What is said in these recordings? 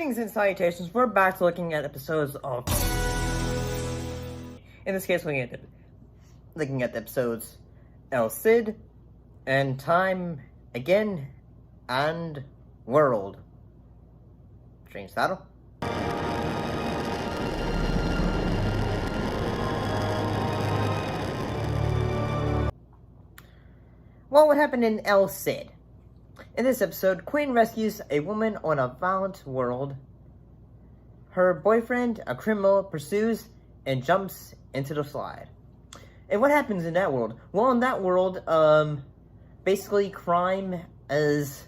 Greetings and salutations. We're back to looking at episodes of. In this case, looking at the episodes El Cid and Time Again and World. Strange title. Well, what happened in El Cid? In this episode, Quinn rescues a woman on a violent world. Her boyfriend, a criminal, pursues and jumps into the slide. And what happens in that world? Well, in that world, basically crime is,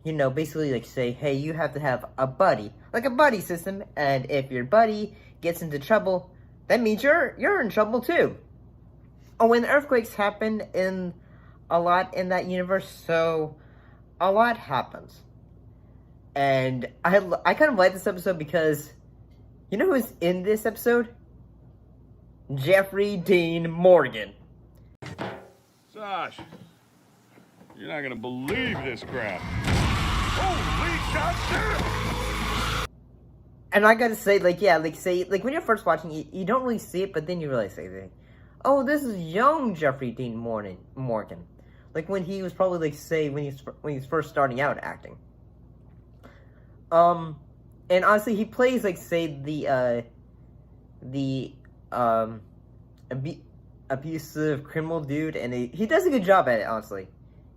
basically like say, hey, you have to have a buddy. Like a buddy system, and if your buddy gets into trouble, that means you're in trouble too. Oh, when earthquakes happen a lot in that universe, so a lot happens. And I kind of like this episode because, you know who's in this episode? Jeffrey Dean Morgan. Josh, you're not gonna believe this crap. Holy goddamn! And I gotta say, when you're first watching, you don't really see it, but then you realize, oh, this is young Jeffrey Dean Morgan. Like when he was probably when he's first starting out acting. And honestly, he plays the abusive criminal dude, and he does a good job at it, honestly.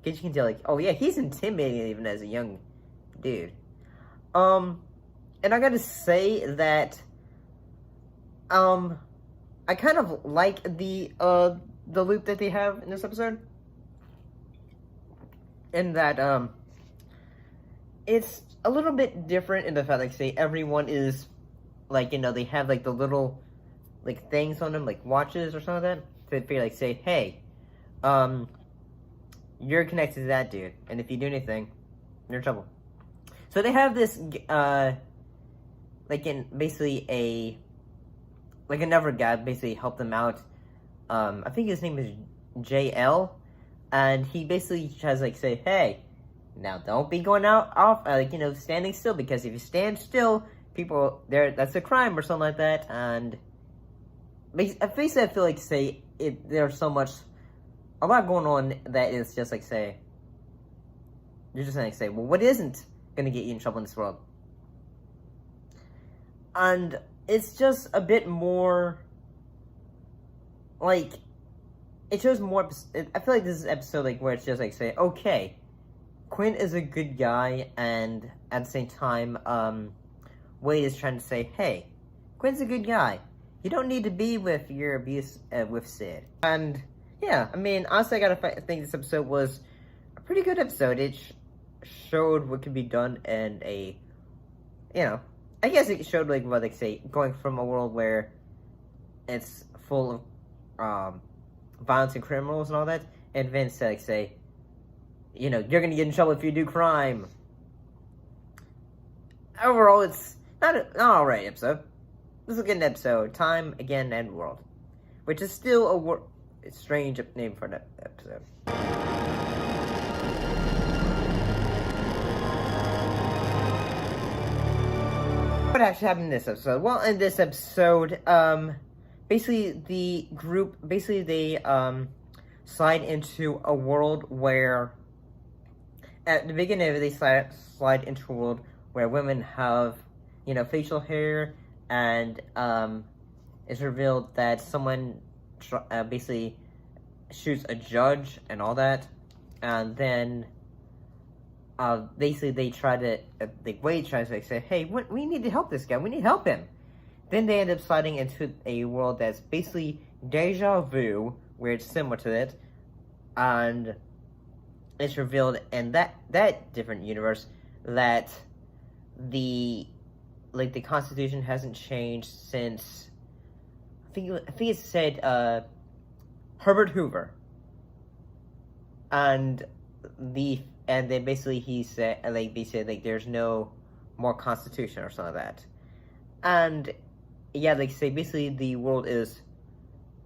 Because you can tell, oh yeah, he's intimidating even as a young dude. And I gotta say that, I kind of like the loop that they have in this episode. In that, it's a little bit different in the fact, everyone is, they have, the little, things on them, watches or something like that, to figure, say, hey, you're connected to that dude, and if you do anything, you're in trouble. So they have this, another guy basically helped them out. I think his name is JL, and he basically tries to, say, hey, now don't be going standing still, because if you stand still, people, that's a crime or something like that, and basically I feel there's a lot going on that is just, you're just gonna say, well, what isn't gonna get you in trouble in this world? And it's just a bit more, it shows more. I feel like this is an episode where it's just okay, Quinn is a good guy, and at the same time, Wade is trying to say, hey, Quinn's a good guy. You don't need to be with your abuse with Sid. And yeah, I mean, honestly, I think this episode was a pretty good episode. It showed what can be done in I guess it showed going from a world where it's full of violence and criminals and all that, and then you're gonna get in trouble if you do crime. Overall, it's not an alright episode. This is a good episode. Time Again and World, which is still a strange name for that episode. What actually happened in this episode? Well, in this episode, basically the group, they slide into a world where, at the beginning of it, they slide into a world where women have, facial hair, and it's revealed that someone basically shoots a judge and all that, and then basically they try to, Wade tries to say, hey, we need to help this guy, we need to help him. Then they end up sliding into a world that's basically deja vu, where it's similar to it, and it's revealed in that different universe that the Constitution hasn't changed since, I think it said Herbert Hoover, and then basically he said there's no more Constitution or something like that, and yeah, basically the world is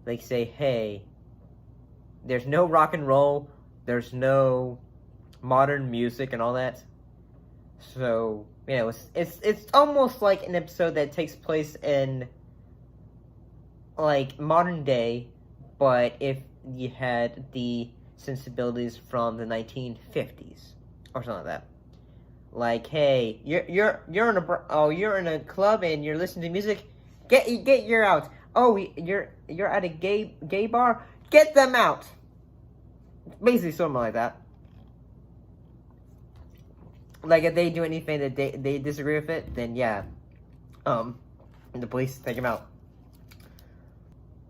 hey, there's no rock and roll, there's no modern music and all that. So, it's almost like an episode that takes place in, like, modern day, but if you had the sensibilities from the 1950s or something like that. Like, hey, you're in a club and you're listening to music. Get your out. Oh, you're at a gay bar. Get them out. Basically, something like that. Like, if they do anything that they disagree with it, then yeah, the police take them out.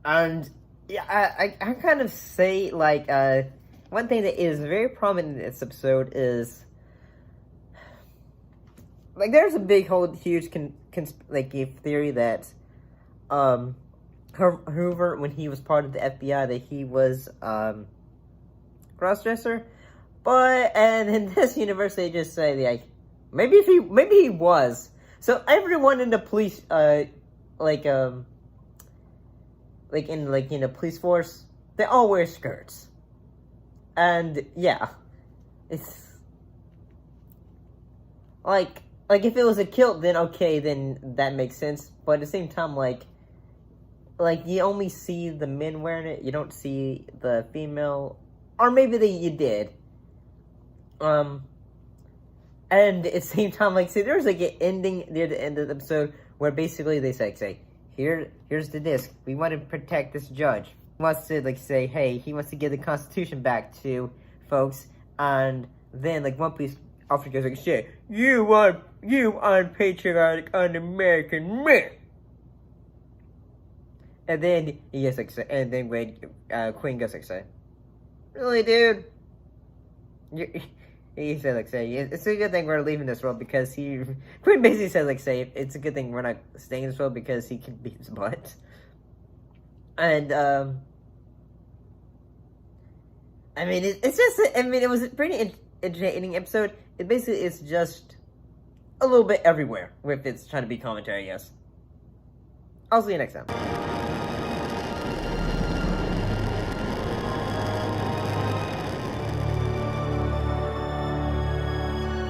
And yeah, I kind of say, like, one thing that is very prominent in this episode is, like, there's a big, huge theory that, Hoover, when he was part of the FBI, that he was, cross-dresser. But, and in this universe, they just say, like, maybe he was. So everyone in the police, in the police force, they all wear skirts. And, yeah. It's, like, if it was a kilt, then okay, then that makes sense. But at the same time, like, you only see the men wearing it, you don't see the female, or maybe you did. And at the same time, like, see, there's, like, an ending near the end of the episode where basically they say, here's the disc. We want to protect this judge. He wants to, like, say, hey, he wants to give the Constitution back to folks. And then, like, one police officer goes, like, shit, you unpatriotic, un-American man. And then he gets, like, and then Quinn goes, like, say, really, dude? He said, like, say, it's a good thing we're leaving this world because Quinn basically said, like, say, it's a good thing we're not staying in this world because he can beat his butt. And, I mean, it was a pretty entertaining episode. It basically is just a little bit everywhere with its trying to be commentary, yes. I'll see you next time.